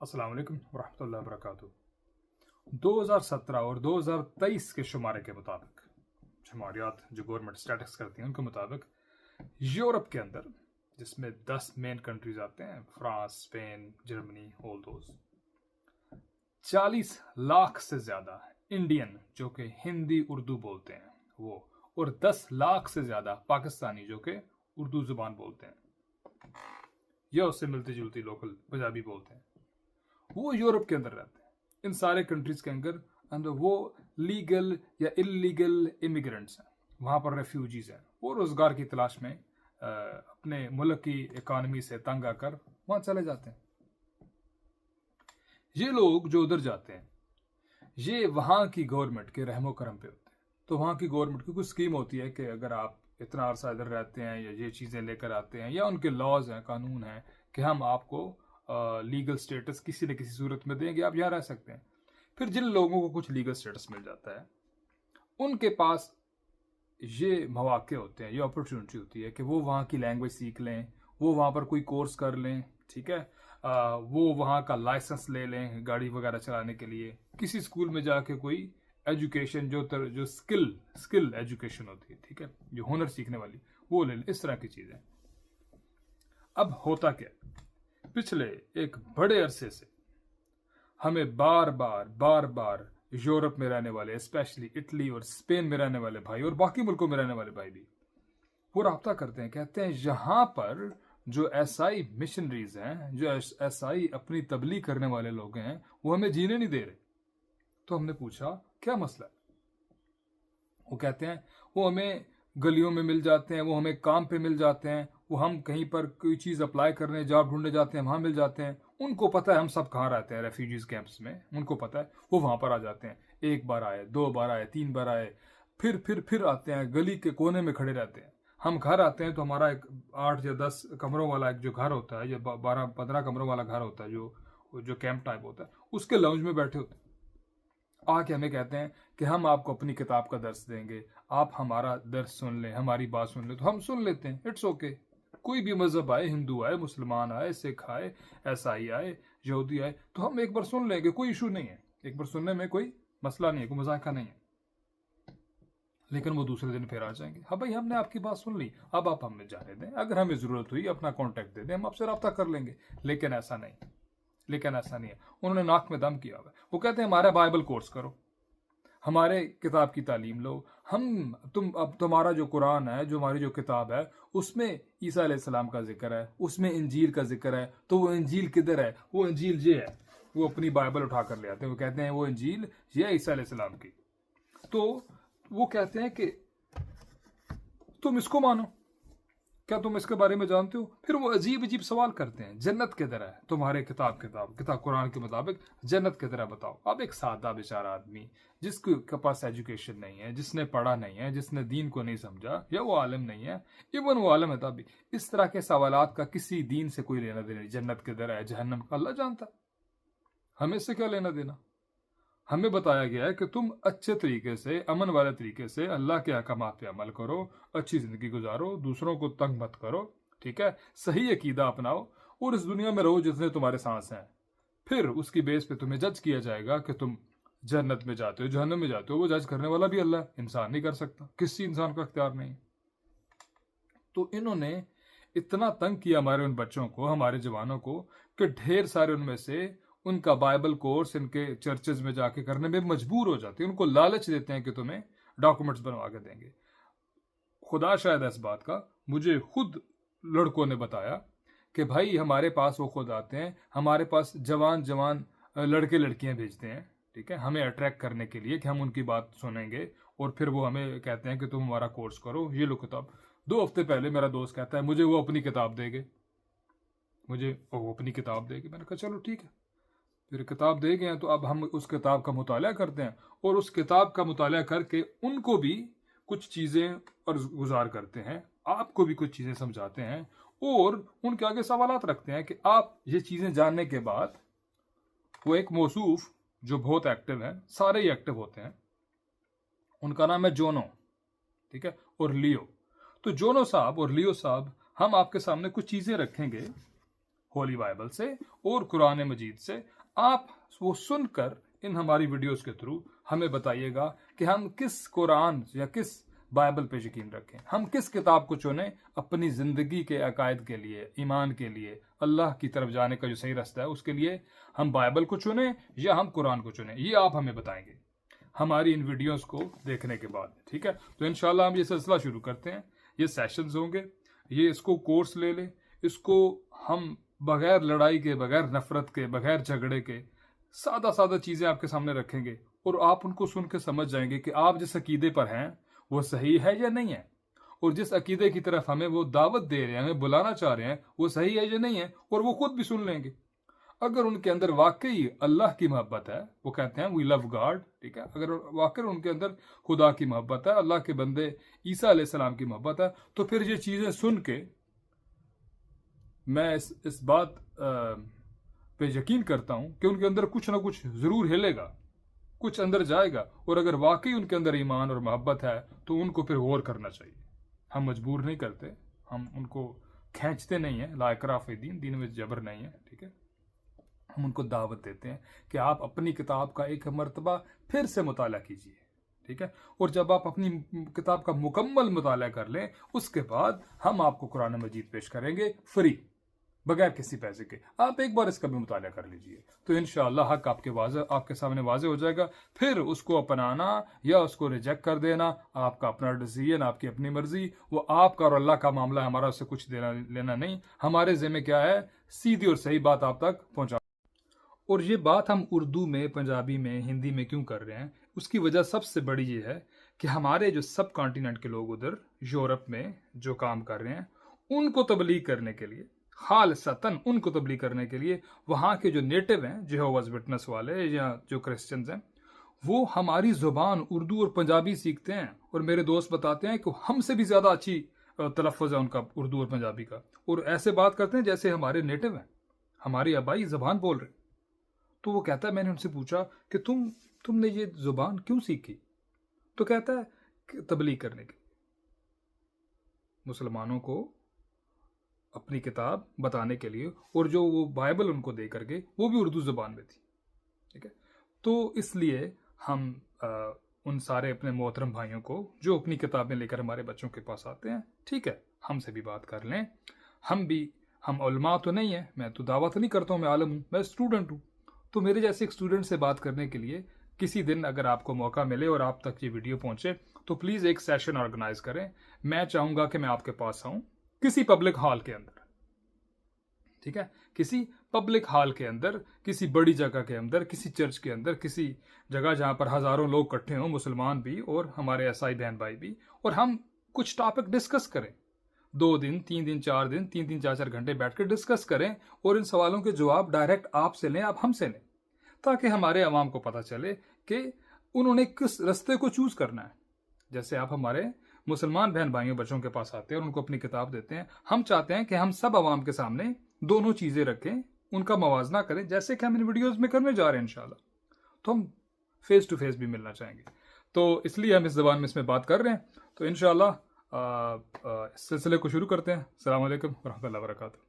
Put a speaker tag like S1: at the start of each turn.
S1: अस्सलाम वालेकुम वरहमतुल्लाहि वबरकातुहू। 2017 और 2023 के शुमारे के मुताबिक, शुमारियात जो गवर्नमेंट स्टैटिक्स करती हैं उनके मुताबिक, यूरोप के अंदर जिसमें 10 मेन कंट्रीज आते हैं, France, Spain, Germany, all those, 40 lakh से ज़्यादा इंडियन जो कि हिंदी उर्दू बोलते हैं वो, और 10 लाख से ज़्यादा पाकिस्तानी जो कि उर्दू ज़ुबान बोलते हैं या उससे मिलती जुलती लोकल पंजाबी बोलते हैं, वो यूरोप के अंदर रहते हैं। इन सारे कंट्रीज के अंदर वो लीगल या इलीगल इमिग्रेंट्स हैं, वहाँ पर रेफ्यूजीज हैं, वो रोज़गार की तलाश में अपने मुल्क की इकानमी से तंग आकर वहाँ चले जाते हैं। ये लोग जो उधर जाते हैं ये वहाँ की गवर्नमेंट के रहमो करम पे होते हैं। तो वहाँ की गवर्नमेंट की कुछ स्कीम होती है कि अगर आप इतना अरसा इधर रहते हैं या ये चीज़ें लेकर आते हैं, या उनके लॉज हैं, कानून हैं कि हम आपको लीगल स्टेटस किसी न किसी सूरत में देंगे, आप यहाँ रह सकते हैं। फिर जिन लोगों को कुछ लीगल स्टेटस मिल जाता है उनके पास ये मौके होते हैं, ये अपॉर्चुनिटी होती है कि वो वहाँ की लैंग्वेज सीख लें, वो वहाँ पर कोई कोर्स कर लें, ठीक है, वो वहाँ का लाइसेंस ले लें गाड़ी वगैरह चलाने के लिए, किसी स्कूल में जाके कोई एजुकेशन जो स्किल एजुकेशन होती है, ठीक है, जो हुनर सीखने वाली, वो ले लें, इस तरह की चीज़ें। अब होता क्या, पिछले एक बड़े अरसे से हमें बार बार यूरोप में रहने वाले, स्पेशली इटली और स्पेन में रहने वाले भाई और बाकी मुल्कों में रहने वाले भाई भी वो राब्ता करते हैं, कहते हैं यहाँ पर जो एसआई मिशनरीज हैं, जो एसआई अपनी तबलीग करने वाले लोग हैं, वो हमें जीने नहीं दे रहे। तो हमने पूछा क्या मसला है। वो कहते हैं वो हमें गलियों में मिल जाते हैं, वो हमें काम पे मिल जाते हैं, वो हम कहीं पर कोई चीज़ अप्लाई करने, जॉब ढूंढने जाते हैं, वहाँ मिल जाते हैं। उनको पता है हम सब कहाँ रहते हैं, रेफ्यूजीज कैंप्स में, उनको पता है, वो वहाँ पर आ जाते हैं। एक बार आए, 2 बार आए, 3 बार आए, फिर आते हैं, गली के कोने में खड़े रहते हैं। हम घर आते हैं तो हमारा एक 8 या 10 कमरों वाला एक जो घर होता है, या 12-15 कमरों वाला घर होता है, जो कैंप टाइप होता है, उसके लाउंज में बैठे होते हैं। आके हमें कहते हैं कि हम आपको अपनी किताब का दर्स देंगे, आप हमारा दर्स सुन लें, हमारी बात सुन लें। तो हम सुन लेते हैं, इट्स ओके। कोई भी मजहब आए, हिंदू आए, मुसलमान आए, सिख आए, ईसाई आए, यहूदी आए, तो हम एक बार सुन लेंगे, कोई इशू नहीं है, एक बार सुनने में कोई मसला नहीं है, कोई मजाका नहीं है। लेकिन वो दूसरे दिन फिर आ जाएंगे, हाँ भाई हमने आपकी बात सुन ली, अब आप हमें जाने दें, अगर हमें ज़रूरत हुई अपना कॉन्टैक्ट दे दें, हम आपसे रब्ता कर लेंगे। लेकिन ऐसा नहीं है। उन्होंने नाक में दम किया हुआ है। वो कहते हैं हमारा बाइबल कोर्स करो, हमारे किताब की तालीम लो, अब तुम्हारा जो कुरान है, जो हमारी जो किताब है, उसमें ईसा अलैहिस्सलाम का जिक्र है, उसमें इंजील का जिक्र है। तो वो इंजील किधर है? वो इंजील ये है। वो अपनी बाइबल उठा कर ले आते हैं, वो कहते हैं वो इंजील ये है ईसा अलैहिस्सलाम की। तो वो कहते हैं कि तुम इसको मानो, क्या तुम इसके बारे में जानते हो? फिर वो अजीब अजीब सवाल करते हैं, जन्नत किधर है तुम्हारे किताब कुरान के मुताबिक, जन्नत किधर है बताओ। अब एक सादा बेचारा आदमी जिसके पास एजुकेशन नहीं है, जिसने पढ़ा नहीं है, जिसने दीन को नहीं समझा, या वो आलम नहीं है, इवन वो आलम है तभी इस तरह के सवालात का किसी दीन से कोई लेना देना नहीं। जन्नत किधर है, जहन्नम का अल्लाह जानता, हमें इससे क्या लेना देना। हमें बताया गया है कि तुम अच्छे तरीके से, अमन वाले तरीके से अल्लाह के अहकामात पे अमल करो, अच्छी ज़िंदगी गुजारो, दूसरों को तंग मत करो, ठीक है, सही अकीदा अपनाओ, और इस दुनिया में रहो जितने तुम्हारे सांस हैं। फिर उसकी बेस पे तुम्हें जज किया जाएगा कि तुम जन्नत में जाते हो, जहन्नम में जाते हो। वो जज करने वाला भी अल्लाह, इंसान नहीं कर सकता, किसी इंसान का अख्तियार नहीं। तो इन्होंने इतना तंग किया हमारे उन बच्चों को, हमारे जवानों को, कि ढेर सारे उनमें से उनका बाइबल कोर्स इनके चर्चेज में जाके करने में मजबूर हो जाते हैं। उनको लालच देते हैं कि तुम्हें डॉक्यूमेंट्स बनवा के देंगे। खुदा शायद इस बात का, मुझे खुद लड़कों ने बताया कि भाई हमारे पास वो खुद आते हैं, हमारे पास जवान जवान लड़के लड़कियां भेजते हैं, ठीक है, हमें अट्रैक्ट करने के लिए कि हम उनकी बात सुनेंगे, और फिर वो हमें कहते हैं कि तुम हमारा कोर्स करो, ये लो किताब। 2 हफ्ते पहले मेरा दोस्त कहता है मुझे वो अपनी किताब देंगे, मैंने कहा चलो ठीक है, फिर किताब दे गए हैं। तो अब हम उस किताब का मुताला करते हैं, और उस किताब का मुताला करके उनको भी कुछ चीज़ें और गुजार करते हैं, आपको भी कुछ चीज़ें समझाते हैं, और उनके आगे सवालात रखते हैं कि आप ये चीज़ें जानने के बाद, वो एक मौसूफ जो बहुत एक्टिव है, सारे ही एक्टिव होते हैं, उनका नाम है जोनो, ठीक है, और लियो। तो जोनो साहब और लियो साहब, हम आपके सामने कुछ चीज़ें रखेंगे, होली बाइबल से और कुरान मजीद से। आप वो सुनकर इन हमारी वीडियोस के थ्रू हमें बताइएगा कि हम किस कुरान या किस बाइबल पे यकीन रखें, हम किस किताब को चुनें अपनी ज़िंदगी के अकायद के लिए, ईमान के लिए, अल्लाह की तरफ जाने का जो सही रास्ता है उसके लिए हम बाइबल को चुनें या हम कुरान को चुनें। ये आप हमें बताएंगे हमारी इन वीडियोस को देखने के बाद, ठीक है। तो इंशाल्लाह हम ये सिलसिला शुरू करते हैं। ये सेशंस होंगे, ये इसको कोर्स ले लें, इसको हम बगैर लड़ाई के, बगैर नफरत के, बगैर झगड़े के सादा सादा चीज़ें आपके सामने रखेंगे और आप उनको सुन के समझ जाएंगे कि आप जिस अकीदे पर हैं वो सही है या नहीं है, और जिस अकीदे की तरफ हमें वो दावत दे रहे हैं, हमें बुलाना चाह रहे हैं, वो सही है या नहीं है, और वो खुद भी सुन लेंगे। अगर उनके अंदर वाकई अल्लाह की मोहब्बत है, वो कहते हैं वी लव गॉड, ठीक है, अगर वाकई उनके अंदर खुदा की मोहब्बत है, अल्लाह के बंदे ईसा अलैहिस्सलाम की मोहब्बत है, तो फिर ये चीज़ें सुन के मैं इस बात पे यकीन करता हूं कि उनके अंदर कुछ ना कुछ ज़रूर हिलेगा, कुछ अंदर जाएगा, और अगर वाकई उनके अंदर ईमान और मोहब्बत है तो उनको फिर गौर करना चाहिए। हम मजबूर नहीं करते, हम उनको खींचते नहीं हैं, ला इकराह फी दीन, दीन में जबर नहीं है, ठीक है। हम उनको दावत देते हैं कि आप अपनी किताब का एक मरतबा फिर से मुताला कीजिए, ठीक है, और जब आप अपनी किताब का मुकम्मल मुताला कर लें उसके बाद हम आपको कुरान मजीद पेश करेंगे फ्री, बगैर किसी पैसे के। आप एक बार इसका भी मुताला कर लीजिए तो इंशाअल्लाह हक आपके सामने वाज़े हो जाएगा। फिर उसको अपनाना या उसको रिजेक्ट कर देना आपका अपना डिसीजन, आपकी अपनी मर्जी, वो आपका और अल्लाह का मामला है, हमारा उससे कुछ देना लेना नहीं। हमारे ज़िम्मे क्या है, सीधी और सही बात आप तक पहुँचा। और ये बात हम उर्दू में, पंजाबी में, हिंदी में क्यों कर रहे हैं, उसकी वजह सबसे बड़ी ये है कि हमारे जो सब कॉन्टिनेंट के लोग उधर यूरोप में जो काम कर रहे हैं उनको तबलीग करने के लिए, खालसतन उनको तबलीग करने के लिए वहाँ के जो नेटिव हैं, जेहोवाज विटनेस वाले या जो क्रिश्चियंस हैं, वो हमारी ज़ुबान उर्दू और पंजाबी सीखते हैं। और मेरे दोस्त बताते हैं कि हमसे भी ज़्यादा अच्छी तलफ़्फ़ुज़ है उनका उर्दू और पंजाबी का, और ऐसे बात करते हैं जैसे हमारे नेटिव हैं, हमारी आबाई ज़बान बोल रहे। तो वो कहता है, मैंने उनसे पूछा कि तुमने ये ज़ुबान क्यों सीखी, तो कहता है कि तबलीग करने के, मुसलमानों को अपनी किताब बताने के लिए, और जो वो बाइबल उनको दे करके वो भी उर्दू ज़ुबान में थी, ठीक है। तो इसलिए हम उन सारे अपने मोहतरम भाइयों को जो अपनी किताबें लेकर हमारे बच्चों के पास आते हैं, ठीक है, हमसे भी बात कर लें। हम उलमा तो नहीं है, मैं तो दावा तो नहीं करता हूँ मैं आलम हूँ, मैं स्टूडेंट हूँ। तो मेरे जैसे एक स्टूडेंट से बात करने के लिए किसी दिन अगर आपको मौका मिले और आप तक ये वीडियो पहुँचे तो प्लीज़ एक सेशन ऑर्गेनाइज करें। मैं चाहूँगा कि मैं आपके पास आऊँ किसी पब्लिक हॉल के अंदर, ठीक है, किसी पब्लिक हॉल के अंदर, किसी बड़ी जगह के अंदर, किसी चर्च के अंदर, किसी जगह जहाँ पर हज़ारों लोग इकट्ठे हों, मुसलमान भी और हमारे ईसाई बहन भाई भी, और हम कुछ टॉपिक डिस्कस करें। 2 दिन, 3 दिन, 4 दिन, 3-3, 4-4 घंटे बैठ कर डिस्कस करें और इन सवालों के जवाब डायरेक्ट आपसे लें, आप हमसे लें, ताकि हमारे अवाम को पता चले कि उन्होंने किस रास्ते को चूज़ करना है। जैसे आप हमारे मुसलमान बहन भाइयों बच्चों के पास आते हैं और उनको अपनी किताब देते हैं, हम चाहते हैं कि हम सब अवाम के सामने दोनों चीज़ें रखें, उनका मवाजना करें, जैसे कि हम इन वीडियोज़ में करने जा रहे हैं इंशाल्लाह। तो हम फेस टू फेस भी मिलना चाहेंगे, तो इसलिए हम इस ज़बान में इसमें बात कर रहे हैं। तो इंशाल्लाह इस सिलसिले को शुरू करते हैं। अस्सलाम वालेकुम व रहमतुल्लाहि व बरकातुहू।